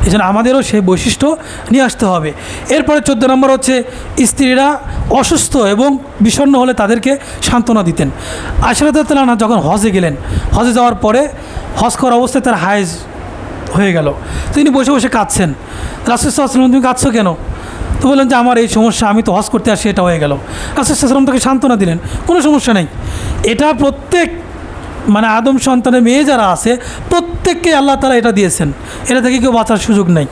এই জন্য আমাদেরও সেই বৈশিষ্ট্য নিয়ে আসতে হবে। এরপরে 14 নম্বর হচ্ছে স্ত্রীরা অসুস্থ এবং বিষণ্ণ হলে তাদেরকে সান্ত্বনা দিতেন। আয়েশা রাদিয়াল্লাহু আনহা যখন হজে গেলেন, হজে যাওয়ার পরে হজ করার অবস্থায় তার হায়েজ হয়ে গেল, তিনি বসে বসে কাঁদছেন। রাসূল সাল্লাল্লাহু আলাইহি ওয়াসাল্লাম তুমি কাঁদছো কেন? তো বললেন যে আমার এই সমস্যা, আমি তো হজ করতে আসি, এটা হয়ে গেল। রাসূল সাল্লাল্লাহু আলাইহি ওয়াসাল্লাম তাকে সান্ত্বনা দিলেন, কোনো সমস্যা নেই। এটা প্রত্যেক মানে আদম সন্তানের মেয়ে যারা আছে প্রত্যেককে আল্লাহ তাআলা এটা দিয়েছেন, এটা থেকে কেউ বাঁচার সুযোগ নেই।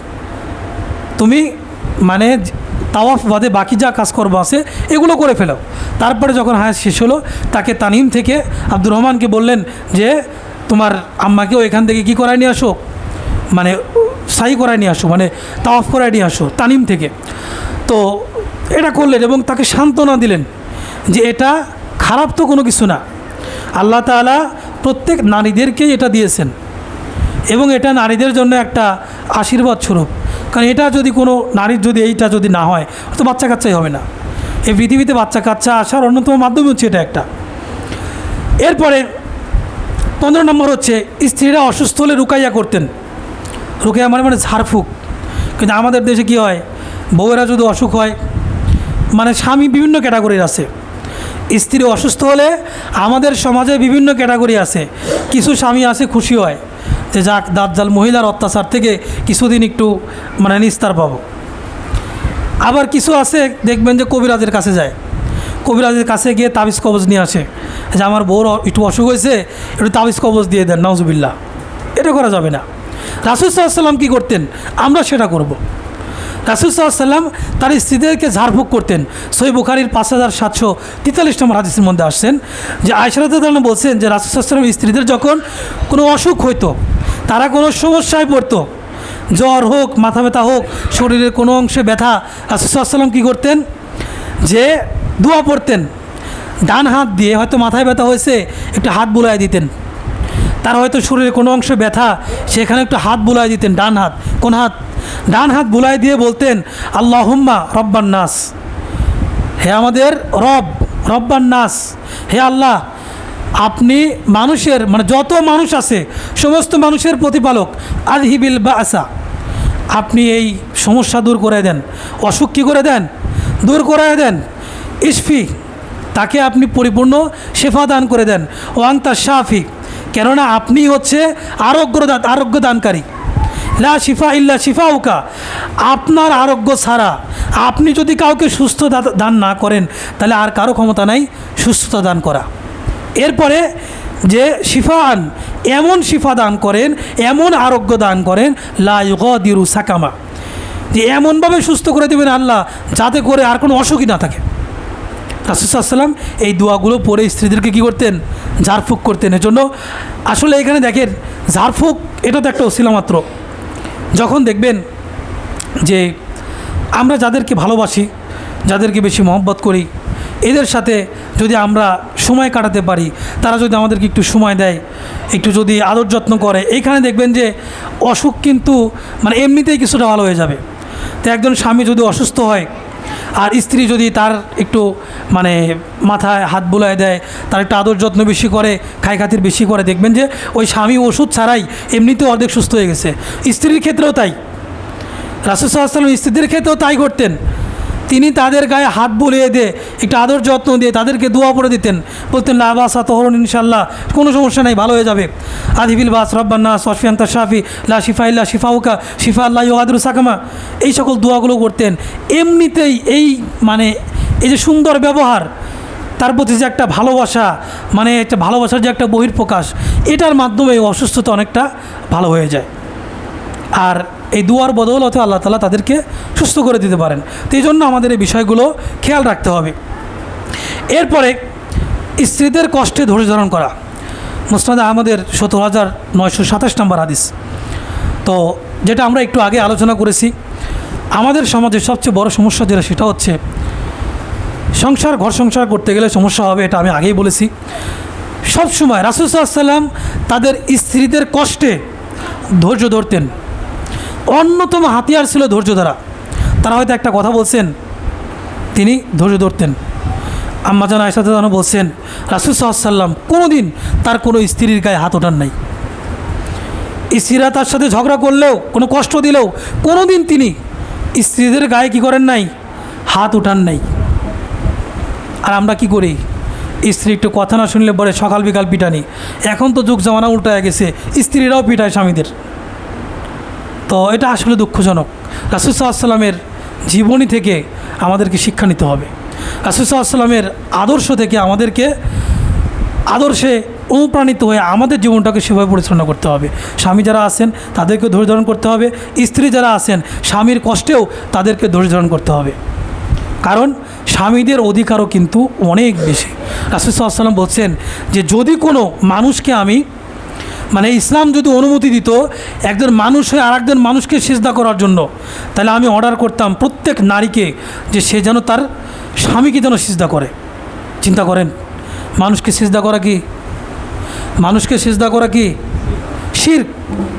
তুমি মানে তাওয়াফ বাদে বাকি যা কাজকর্ম আছে এগুলো করে ফেলো। তারপরে যখন হায়াত শেষ হলো তাকে তানিম থেকে আব্দুর রহমানকে বললেন যে তোমার আম্মাকেও এখান থেকে কী করায় নিয়ে আসো, মানে সাই করায় নিয়ে আসো, মানে তাওয়াফ করায় নিয়ে আসো তানিম থেকে। তো এটা করলেন এবং তাকে সান্ত্বনা দিলেন যে এটা খারাপ তো কোনো কিছু না, আল্লাহ তাআলা প্রত্যেক নারীদেরকেই এটা দিয়েছেন এবং এটা নারীদের জন্য একটা আশীর্বাদ স্বরূপ। কারণ এটা যদি কোনো নারীর যদি এইটা যদি না হয় তো বাচ্চা কাচ্চাই হবে না। এই পৃথিবীতে বাচ্চা কাচ্চা আসার অন্যতম মাধ্যম হচ্ছে এটা একটা। এরপরে 15 নম্বর হচ্ছে স্ত্রীরা অসুস্থ হলে রুকাইয়া করতেন। রুকাইয়া মানে ঝাড়ফুঁক। কিন্তু আমাদের দেশে কি হয়, বউয়েরা যদি অসুখ হয়, মানে স্বামী বিভিন্ন ক্যাটাগরির আছে, স্ত্রী অসুস্থ হলে আমাদের সমাজে বিভিন্ন ক্যাটাগরি আছে। কিছু স্বামী আছে খুশি হয় যে যাক দাজ্জাল মহিলার অত্যাচার থেকে কিছুদিন একটু মানে নিস্তার পাবো। আবার কিছু আছে দেখবেন যে কবিরাজের কাছে যায়, কবিরাজের কাছে গিয়ে তাবিজ কবজ নিয়ে আসে যে আমার বউর একটু অসুখ হয়েছে, একটু তাবিজ কবজ দিয়ে দেন, নাউজুবিল্লাহ। এটা করা যাবে না। রাসূল সাল্লাল্লাহু আলাইহি ওয়াসাল্লাম কী করতেন, আমরা সেটা করব। রাসূল সাল্লাল্লাহু আলাইহি ওয়াসাল্লাম তার স্ত্রীদেরকে ঝাড়ফুঁক করতেন। সহিহ বুখারীর 5743 নম্বর হাদিসের মধ্যে আসছেন যে আয়েশা রাদিয়াল্লাহু আনহা বলছেন যে রাসূল সাল্লাল্লাহু আলাইহি ওয়াসাল্লাম স্ত্রীদের যখন কোনো অসুখ হইতো, তারা কোনো সমস্যায় পড়তো, জ্বর হোক, মাথা ব্যথা হোক, শরীরের কোনো অংশে ব্যথা, রাসূল সাল্লাল্লাহু আলাইহি ওয়াসাল্লাম কী করতেন যে দোয়া পড়তেন। ডান হাত দিয়ে হয়তো মাথায় ব্যথা হয়েছে একটু হাত বুলায় দিতেন, তার হয়তো শরীরে কোনো অংশে ব্যথা সেখানে একটু হাত বুলায় দিতেন, ডান হাত, কোন হাত, ডান হাত বুলায় দিয়ে বলতেন আল্লাহুম্মা রব্বান নাস, হে আমাদের রব, রব্বান নাস, হে আল্লাহ আপনি মানুষের মানে যত মানুষ আছে সমস্ত মানুষের প্রতিপালক, আযহিবিল বাসা, আপনি এই সমস্যা দূর করে দেন, অসুখ কী করে দেন, দূর করে দেন, ইশফি, তাকে আপনি পরিপূর্ণ শেফা দান করে দেন, ওয়ান্তা শাফি, কেননা আপনি হচ্ছে আরোগ্য দানকারী, লা শিফা ইল্লা শিফাউকা, আপনার আরোগ্য ছাড়া আপনি যদি কাউকে সুস্থ দান না করেন তাহলে আর কারো ক্ষমতা নাই সুস্থতা দান করা। এরপরে যে শিফাআন, এমন শিফা দান করেন, এমন আরোগ্য দান করেন, লা ইউগাদিরু সাকামা, যে এমনভাবে সুস্থ করে দেবেন আল্লাহ যাতে করে আর কোনো অসুখই না থাকে। রাসূল সাল্লাল্লাহু আলাইহি ওয়াসাল্লাম এই দোয়াগুলো পরে স্ত্রীদেরকে কী করতেন, ঝাড়ফুঁক করতেন। এজন্য আসলে এখানে দেখেন ঝাড়ফুঁক এটা তো একটা ওসিলা মাত্র। যখন দেখবেন যে আমরা যাদেরকে ভালোবাসি, যাদেরকে বেশি মহব্বত করি, এদের সাথে যদি আমরা সময় কাটাতে পারি, তারা যদি আমাদেরকে একটু সময় দেয়, একটু যদি আদর যত্ন করে, এইখানে দেখবেন যে অসুখ কিন্তু মানে এমনিতেই কিছুটা ভালো হয়ে যাবে। তো একজন স্বামী যদি অসুস্থ হয় আর স্ত্রী যদি তার একটু মানে মাথায় হাত বুলায় দেয়, তার একটু আদর যত্ন বেশি করে, খাই খাতির বেশি করে, দেখবেন যে ওই স্বামী ওষুধ ছাড়াই এমনিতেও অর্ধেক সুস্থ হয়ে গেছে। স্ত্রীর ক্ষেত্রেও তাই। রাসূল সাল্লাল্লাহু আলাইহি ওয়াসাল্লাম স্ত্রীদের ক্ষেত্রেও তাই করতেন। তিনি তাদের গায়ে হাত বুলিয়ে দিয়ে একটু আদর যত্ন দিয়ে তাদেরকে দোয়া পড়ে দিতেন, বলতেন লা বাসা তহরুন ইনশাআল্লাহ, কোনো সমস্যা নেই, ভালো হয়ে যাবে। আদিবিল বাস রব্বান্না সশফি আন্তা শাফি লা শিফা ইল্লা শিফাউকা শিফা আল্লাহ ইউগাদিরু সাকামা, এই সকল দোয়াগুলো করতেন। এমনিতেই এই মানে এই যে সুন্দর ব্যবহার, তার প্রতি যে একটা ভালোবাসা, মানে একটা ভালোবাসার যে একটা বহিঃপ্রকাশ, এটার মাধ্যমে অসুস্থতা অনেকটা ভালো হয়ে যায়। আর এই দুয়ার বদৌলতে আল্লাহ তাআলা তাদেরকে সুস্থ করে দিতে পারেন। তো এই জন্য আমাদের এই বিষয়গুলো খেয়াল রাখতে হবে। এরপরে স্ত্রীদের কষ্টে ধৈর্য ধারণ করা, মুসনাদে আহমদের 17,927 নম্বর হাদিস। তো যেটা আমরা একটু আগে আলোচনা করেছি, আমাদের সমাজে সবচেয়ে বড় সমস্যা যেটা, সেটা হচ্ছে ঘর সংসার করতে গেলে সমস্যা হবে, এটা আমি আগেই বলেছি। সবসময় রাসূল সাল্লাল্লাহু আলাইহি ওয়াসাল্লাম তাদের স্ত্রীদের কষ্টে ধৈর্য ধরতেন। অন্যতম হাতিয়ার ছিল ধৈর্য ধরা। তারা হয়তো একটা কথা বলছেন, তিনি ধৈর্য ধরতেন। আম্মা জান আয়েশা রাদিয়াল্লাহু আনহা বলছেন, রাসূল সাল্লাল্লাহু আলাইহি ওয়াসাল্লাম কোনো দিন তার কোনো স্ত্রীর গায়ে হাত ওঠান নাই। স্ত্রীরা তার সাথে ঝগড়া করলেও, কোনো কষ্ট দিলেও কোনো দিন তিনি স্ত্রীদের গায়ে কী করেন নাই, হাত ওঠান নাই। আর আমরা কি করি, স্ত্রী একটু কথা না শুনলে পরে সকাল বিকাল পিটানি। এখন তো যুগ জামানা উল্টায় গেছে, স্ত্রীরাও পিটায় স্বামীদের। তো এটা আসলে দুঃখজনক। রাসূল সাল্লাল্লাহু আলাইহি ওয়াসাল্লামের জীবনী থেকে আমাদেরকে শিক্ষা নিতে হবে। রাসূল সাল্লাল্লাহু আলাইহি ওয়াসাল্লামের আদর্শ থেকে আমাদেরকে আদর্শে অনুপ্রাণিত হয়ে আমাদের জীবনটাকে সেভাবে পরিচালনা করতে হবে। স্বামী যারা আছেন তাদেরকে ধৈর্য ধারণ করতে হবে, স্ত্রী যারা আছেন স্বামীর কষ্টেও তাদেরকে ধৈর্য ধারণ করতে হবে। কারণ স্বামীদের অধিকারও কিন্তু অনেক বেশি। রাসূল সাল্লাল্লাহু আলাইহি ওয়াসাল্লাম বলছেন যে যদি কোনো মানুষকে আমি, মানে ইসলাম যদি অনুমতি দিত একজন মানুষ হয়ে আর একজন মানুষকে সিজদা করার জন্য, তাহলে আমি অর্ডার করতাম প্রত্যেক নারীকে যে সে যেন তার স্বামীকে যেন সিজদা করে। চিন্তা করেন, মানুষকে সিজদা করা কি, মানুষকে সিজদা করা কি শিরক।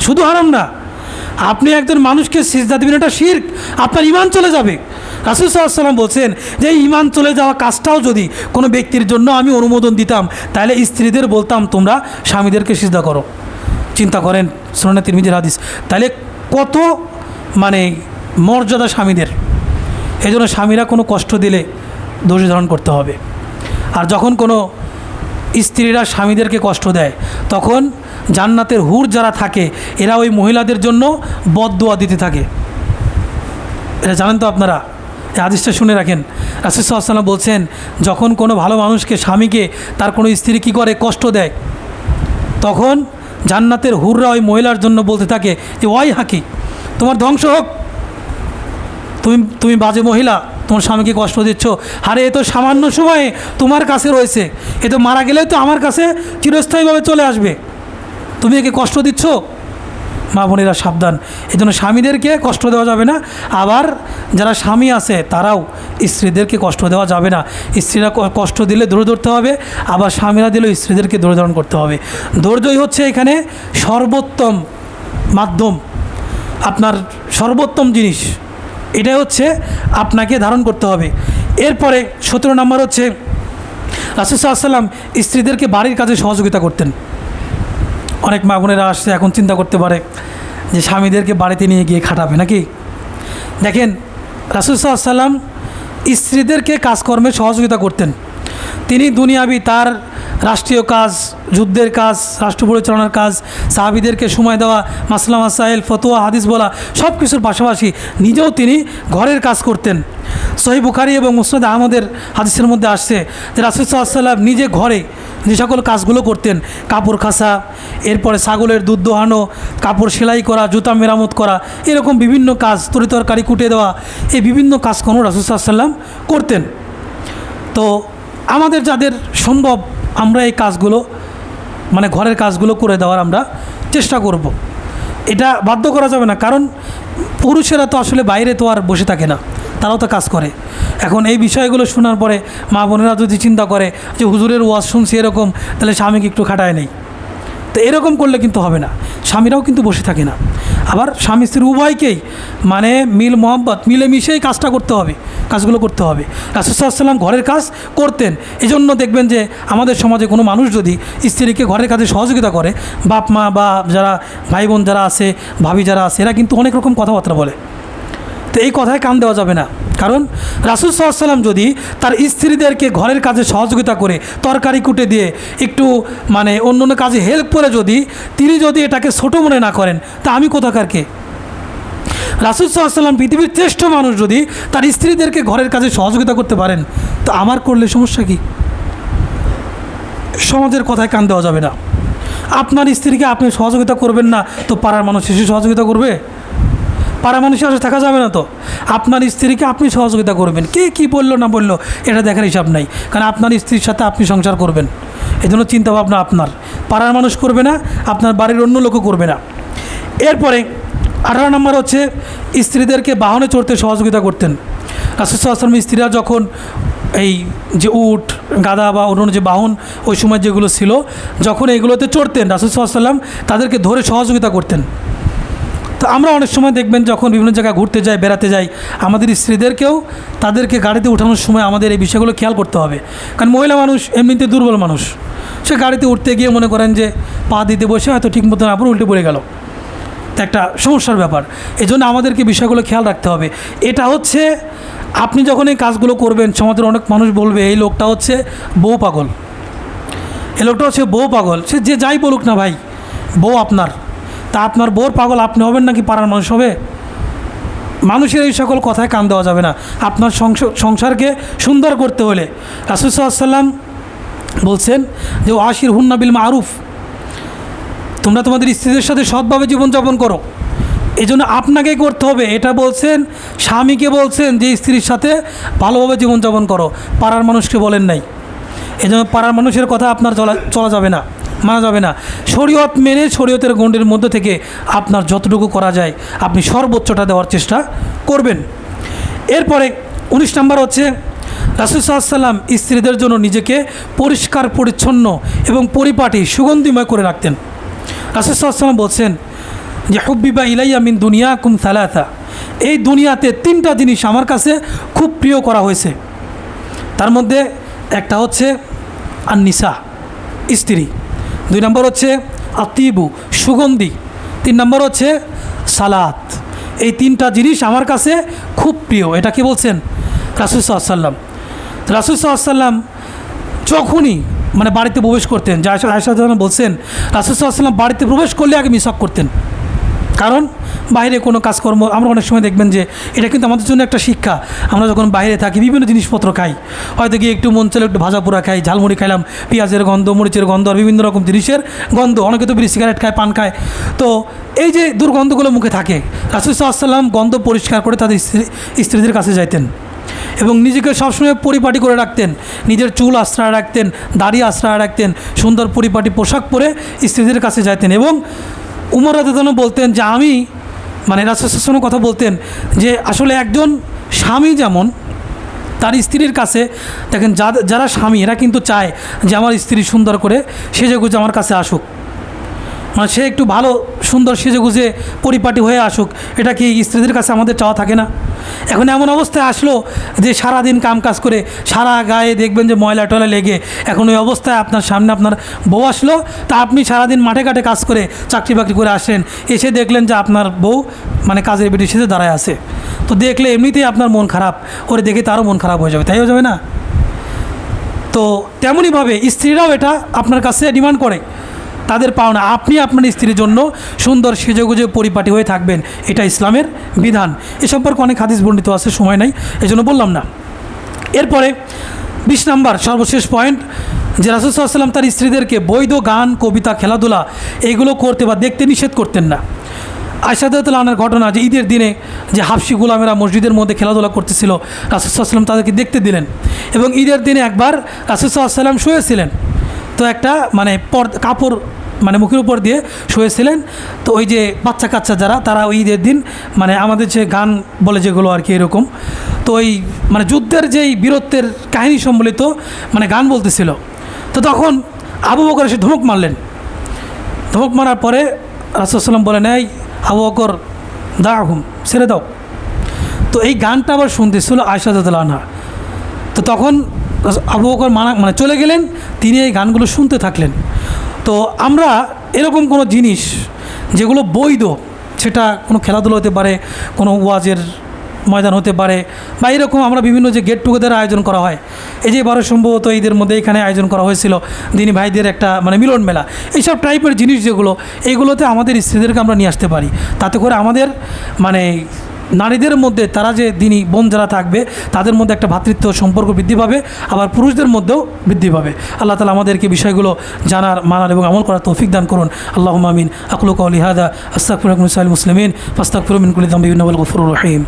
শুধু হারাম না, আপনি একজন মানুষকে সিজদা দিবেন, এটা শিরক, আপনার ঈমান চলে যাবে। রাসূল সাল্লাল্লাহু আলাইহি ওয়াসাল্লাম বলছেন যে ঈমান চলে যাওয়া কাজটাও যদি কোনো ব্যক্তির জন্য আমি অনুমোদন দিতাম, তাহলে স্ত্রীদের বলতাম তোমরা স্বামীদেরকে সিজদা করো। চিন্তা করেন, সুনানে তিরমিজির হাদিস। তাহলে কত মানে মর্যাদা স্বামীদের। এই জন্য স্বামীরা কোনো কষ্ট দিলে ধৈর্য ধারণ করতে হবে। আর যখন কোনো স্ত্রীরা স্বামীদেরকে কষ্ট দেয়, তখন জান্নাতের হুর যারা থাকে এরা ওই মহিলাদের জন্য বদদুয়া দিতে থাকে। এটা জানেন তো আপনারা, এই হাদিসটা শুনে রাখেন। রাসূল সাল্লাল্লাহু আলাইহি ওয়াসাল্লাম বলছেন, যখন কোনো ভালো মানুষকে, স্বামীকে তার কোনো স্ত্রী কী করে কষ্ট দেয়, তখন জান্নাতের হুররা ওই মহিলার জন্য বলতে থাকে যে ওয়াই হাকি, তোমার ধ্বংস হোক, তুমি বাজে মহিলা, তোমার স্বামীকে কষ্ট দিচ্ছ। আরে এ তো সামান্য সময়ে তোমার কাছে রয়েছে, এ তো মারা গেলেও তো আমার কাছে চিরস্থায়ীভাবে চলে আসবে, তুমি একে কষ্ট দিচ্ছ। মা বোনেরা সাবধান, এই জন্য স্বামীদেরকে কষ্ট দেওয়া যাবে না। আবার যারা স্বামী আছে তারাও স্ত্রীদেরকে কষ্ট দেওয়া যাবে না। স্ত্রীরা কষ্ট দিলে ধৈর্য ধরতে হবে, আবার স্বামীরা দিলেও স্ত্রীদেরকে ধৈর্য ধারণ করতে হবে। ধৈর্যই হচ্ছে এখানে সর্বোত্তম মাধ্যম, আপনার সর্বোত্তম জিনিস, এটাই হচ্ছে আপনাকে ধারণ করতে হবে। এরপরে 17 নম্বর হচ্ছে রাসূল সাল্লাল্লাহু আলাইহি ওয়াসাল্লাম স্ত্রীদেরকে বাড়ির কাজে সহযোগিতা করতেন। অনেক মা বোনেরা আসছে এখন চিন্তা করতে পারে যে স্বামীদেরকে বাড়িতে নিয়ে গিয়ে খাটাবে নাকি। দেখেন, রাসূল সাল্লাল্লাহু আলাইহি ওয়াসাল্লাম স্ত্রীদেরকে কাজকর্মে সহযোগিতা করতেন। তিনি দুনিয়াবি তার রাষ্ট্রীয় কাজ, যুদ্ধের কাজ, রাষ্ট্র পরিচালনার কাজ, সাহাবীদেরকে সময় দেওয়া, মাসলা মাসাইল, ফতোয়া, হাদিস বলা, সব কিছুর পাশাপাশি নিজেও তিনি ঘরের কাজ করতেন। সহিহ বুখারী এবং মুসনাদ আহমদের হাদিসের মধ্যে আসছে যে রাসূল সাল্লাল্লাহু আলাইহি ওয়াসাল্লাম নিজে ঘরে যে সকল কাজগুলো করতেন, কাপড় কাচা, এরপরে ছাগলের দুধ দোহানো, কাপড় সেলাই করা, জুতা মেরামত করা, এরকম বিভিন্ন কাজ, তরিতরকারি কুটে দেওয়া, এই বিভিন্ন কাজকর্ম রাসূল সাল্লাল্লাহু আলাইহি ওয়াসাল্লাম করতেন। তো আমাদের যাদের সম্ভব আমরা এই কাজগুলো, মানে ঘরের কাজগুলো করে দেওয়ার আমরা চেষ্টা করব। এটা বাধ্য করা যাবে না, কারণ পুরুষেরা তো আসলে বাইরে তো আর বসে থাকে না, তারাও তো কাজ করে। এখন এই বিষয়গুলো শোনার পরে মা বোনেরা যদি চিন্তা করে যে হুজুরের ওয়াজ শুনছি এরকম, তাহলে স্বামীকে একটু খাটায় নেই, তো এরকম করলে কিন্তু হবে না। স্বামীরাও কিন্তু বসে থাকে না, আবার স্বামী স্ত্রী উভয়কেই মানে মিল মোহাব্বত মিলেমিশেই কাজটা করতে হবে, কাজগুলো করতে হবে। রাসূল সাল্লাল্লাহু আলাইহি ওয়াসাল্লাম ঘরের কাজ করতেন। এজন্য দেখবেন যে আমাদের সমাজে কোনো মানুষ যদি স্ত্রীকে ঘরের কাজে সহযোগিতা করে, বাপ মা বা যারা ভাই বোন যারা আছে, ভাবি যারা আছে, এরা কিন্তু অনেক রকম কথাবার্তা বলে। তো এই কথায় কান দেওয়া যাবে না। কারণ রাসূল সাল্লাল্লাহু আলাইহি ওয়াসাল্লাম যদি তার স্ত্রীদেরকে ঘরের কাজে সহযোগিতা করে, তরকারি কুটে দিয়ে, একটু মানে অন্য অন্য কাজে হেল্প করে তিনি যদি এটাকে ছোটো মনে না করেন, তা আমি কোথাকার কে? রাসূল সাল্লাল্লাহু আলাইহি ওয়াসাল্লাম পৃথিবীর শ্রেষ্ঠ মানুষ যদি তার স্ত্রীদেরকে ঘরের কাজে সহযোগিতা করতে পারেন, তো আমার করলে সমস্যা কি? সমাজের কথায় কান দেওয়া যাবে না। আপনার স্ত্রীকে আপনি সহযোগিতা করবেন না, তো পাড়ার মানুষ এসে সহযোগিতা করবে? পাড়ার মানুষের আসে থাকা যাবে না। তো আপনার স্ত্রীকে আপনি সহযোগিতা করবেন, কে কী বললো না বললো এটা দেখার হিসাব নাই, কারণ আপনার স্ত্রীর সাথে আপনি সংসার করবেন, এই জন্য চিন্তাভাবনা আপনার। পাড়ার মানুষ করবে না, আপনার বাড়ির অন্য লোকও করবে না। এরপরে 18 নম্বর হচ্ছে স্ত্রীদেরকে বাহনে চড়তে সহযোগিতা করতেন। রাসূল সাল্লাল্লাহু আলাইহি ওয়াসাল্লাম স্ত্রীরা যখন এই যে উট, গাধা বা অন্য যে বাহন ওই সময় যেগুলো ছিল, যখন এইগুলোতে চড়তেন, রাসূল সাল্লাল্লাহু আলাইহি ওয়াসাল্লাম তাদেরকে ধরে সহযোগিতা করতেন। তো আমরা অনেক সময় দেখবেন যখন বিভিন্ন জায়গায় ঘুরতে যাই, বেড়াতে যাই, আমাদের স্ত্রীদেরকেও তাদেরকে গাড়িতে ওঠানোর সময় আমাদের এই বিষয়গুলো খেয়াল করতে হবে। কারণ মহিলা মানুষ এমনিতে দুর্বল মানুষ, সে গাড়িতে উঠতে গিয়ে মনে করেন যে পা দিতে বসে হয়তো ঠিক মতো না পড়ে উল্টে পড়ে গেল, তো একটা সমস্যার ব্যাপার। এই জন্য আমাদেরকে বিষয়গুলো খেয়াল রাখতে হবে। এটা হচ্ছে আপনি যখন এই কাজগুলো করবেন, সমাজের অনেক মানুষ বলবে এই লোকটা হচ্ছে বউ পাগল, এই লোকটা হচ্ছে বউ পাগল। সে যে যাই বলুক না ভাই, বউ আপনার, তা আপনার বউর পাগল আপনি হবেন নাকি পাড়ার মানুষ হবে? মানুষের এই সকল কথায় কান দেওয়া যাবে না। আপনার সংসারকে সুন্দর করতে হলে রাসূল সাল্লাল্লাহু আলাইহি ওয়াসাল্লাম বলছেন যে আশির হুন্না বিল মারুফ, তোমরা তোমাদের স্ত্রীদের সাথে সৎভাবে জীবনযাপন করো। এই জন্য আপনাকে করতে হবে, এটা বলছেন স্বামীকে বলছেন যে স্ত্রীর সাথে ভালোভাবে জীবনযাপন করো, পাড়ার মানুষকে বলেন নাই। এই জন্য পাড়ার মানুষের কথা আপনার চলা যাবে না, মানা যাবে না। শরীয়ত মেনে শরীয়তের গণ্ডির মধ্যে থেকে আপনার যতটুকু করা যায় আপনি সর্বোচ্চটা দেওয়ার চেষ্টা করবেন। এরপরে 19 নম্বর হচ্ছে রাসূল সাল্লাল্লাহু আলাইহি ওয়াসাল্লাম স্ত্রীদের জন্য নিজেকে পরিষ্কার পরিচ্ছন্ন এবং পরিপাটি সুগন্ধিময় করে রাখতেন। রাসূল সাল্লাল্লাহু আলাইহি ওয়াসাল্লাম বলছেন যে হুব্বিবা ইলাইয়া মিন দুনিয়াকুম সালাসা, এই দুনিয়াতে 3টা জিনিস আমার কাছে খুব প্রিয় করা হয়েছে। তার মধ্যে একটা হচ্ছে আন-নিসা, স্ত্রী, 2 নম্বর হচ্ছে আতিবু, সুগন্ধি, 3 নম্বর হচ্ছে সালাত। এই 3টা জিনিস আমার কাছে খুব প্রিয়। এটা কি বলছেন? রাসূল সাল্লাল্লাহু আলাইহি ওয়াসাল্লাম। রাসূল সাল্লাল্লাহু আলাইহি ওয়াসাল্লাম যখনই মানে বাড়িতে প্রবেশ করতেন, আয়েশা বলছেন রাসূল সাল্লাল্লাহু আলাইহি ওয়াসাল্লাম বাড়িতে প্রবেশ করলে আগে মিসওয়াক করতেন। কারণ বাইরে কোনো কাজকর্ম, আমরা অনেক সময় দেখবেন যে এটা কিন্তু আমাদের জন্য একটা শিক্ষা। আমরা যখন বাইরে থাকি বিভিন্ন জিনিসপত্র খাই, হয়তো গিয়ে একটু মন চলে একটু ভাজা পোড়া খাই, ঝালমুড়ি খাইলাম, পেঁয়াজের গন্ধ, মরিচের গন্ধ আর বিভিন্ন রকম জিনিসের গন্ধ, অনেকে তো বিড়ি সিগারেট খায়, পান খায়। তো এই যে দুর্গন্ধগুলো মুখে থাকে, রাসূল সাল্লাল্লাহু আলাইহি ওয়াসাল্লাম গন্ধ পরিষ্কার করে তাদের স্ত্রীদের কাছে যাইতেন এবং নিজেকে সবসময় পরিপাটি করে রাখতেন, নিজের চুল আশ্রয় রাখতেন, দাড়ি আশ্রয় রাখতেন, সুন্দর পরিপাটি পোশাক পরে স্ত্রীদের কাছে যাইতেন। এবং উমর রাদিয়াল্লাহু আনহু বলতেন যে আমি মানে রাসূল সাল্লাল্লাহু আলাইহি ওয়াসাল্লাম কথা বলতেন যে আসলে একজন স্বামী যেমন তার স্ত্রীর কাছে, দেখেন যারা স্বামী এরা কিন্তু চায় যে আমার স্ত্রী সুন্দর করে সেজেগুজে আমার কাছে আসুক, মানে সে একটু ভালো সুন্দর সেজেগুজে পরিপাটি হয়ে আসুক। এটা কি স্ত্রীদের কাছে আমাদের চাওয়া থাকে না? এখন এমন অবস্থায় আসলো যে সারাদিন কাম কাজ করে সারা গায়ে দেখবেন যে ময়লা টয়লা লেগে, এখন ওই অবস্থায় আপনার সামনে আপনার বউ আসলো, তা আপনি সারাদিন মাঠে ঘাটে কাজ করে চাকরি বাকরি করে আসেন, এসে দেখলেন যে আপনার বউ মানে কাজের বেটি সেজে দাঁড়ায় আছে, তো দেখলে এমনিতেই আপনার মন খারাপ, ওরে দেখে তারও মন খারাপ হয়ে যাবে, তাই হয়ে যাবে না? তো তেমনইভাবে স্ত্রীরাও এটা আপনার কাছে ডিমান্ড করে, তাদের পাওনা আপনি আপনার স্ত্রীর জন্য সুন্দর সেজেগুজে পরিপাটি হয়ে থাকবেন, এটা ইসলামের বিধান। এ সম্পর্কে অনেক হাদিস বর্ণিত আছে, সময় নাই এজন্য বললাম না। এরপরে 20 নম্বর সর্বশেষ পয়েন্ট, যে রাসূল সাল্লাল্লাহু আলাইহি ওয়াসাল্লাম তার স্ত্রীদেরকে বৈধ গান, কবিতা, খেলাধুলা এইগুলো করতে বা দেখতে নিষেধ করতেন না। আয়েশা রাদিয়াল্লাহু আনহার ঘটনা যে ঈদের দিনে যে হাবশি গোলামেরা মসজিদের মধ্যে খেলাধুলা করতেছিল, রাসূল সাল্লাল্লাহু আলাইহি ওয়াসাল্লাম তাদেরকে দেখতে দিলেন। এবং ঈদের দিনে একবার রাসূল সাল্লাল্লাহু আলাইহি ওয়াসাল্লাম শুয়েছিলেন, তো একটা মানে কাপড় মানে মুখের উপর দিয়ে শুয়েছিলেন। তো ওই যে বাচ্চা কাচ্চা যারা, তারা ওই ঈদের দিন মানে আমাদের যে গান বলে যেগুলো আর কি এরকম, তো ওই মানে যুদ্ধের যেই বীরত্বের কাহিনী সম্বলিত মানে গান বলতেছিল। তো তখন আবু বকর এসে ধমক মারলেন। ধমক মারার পরে রাসূল সাল্লাম বলেন, এই আবু বকর দাহুম, ছেড়ে দাও। তো এই গানটা আবার শুনতেছিল আয়েশা রাদিয়াল্লাহু আনহা। তো তখন আবু বকর মানে চলে গেলেন, তিনি এই গানগুলো শুনতে থাকলেন। তো আমরা এরকম কোনো জিনিস যেগুলো বৈধ, সেটা কোনো খেলাধুলা হতে পারে, কোনো ওয়াজের ময়দান হতে পারে, বা এরকম আমরা বিভিন্ন যে গেট টুগেদার আয়োজন করা হয়, এই যে এবারে সম্ভবত ঈদের মধ্যে এখানে আয়োজন করা হয়েছিল দিনী ভাইদের একটা মানে মিলন মেলা, এইসব টাইপের জিনিস যেগুলো, এইগুলোতে আমাদের স্ত্রীদেরকে আমরা নিয়ে আসতে পারি। তাতে করে আমাদের মানে নারীদের মধ্যে তারা যে দিনী বোন যারা থাকবে তাদের মধ্যে একটা ভ্রাতৃত্ব সম্পর্ক বৃদ্ধি পাবে, আবার পুরুষদের মধ্যেও বৃদ্ধি পাবে। আল্লাহ তাআলা আমাদেরকে বিষয়গুলো জানার, মানার এবং আমল করার তৌফিক দান করুন। আল্লাহুম্মা আমিন। আকুলু কওলি হাযা আস্তাগফিরুকা মিন সাইয়্যিদিল মুসলিমিন ফাস্তাগফিরু মিন কুল্লি যামবিন ইন্নাহু হুয়াল গফুরুর রহিম।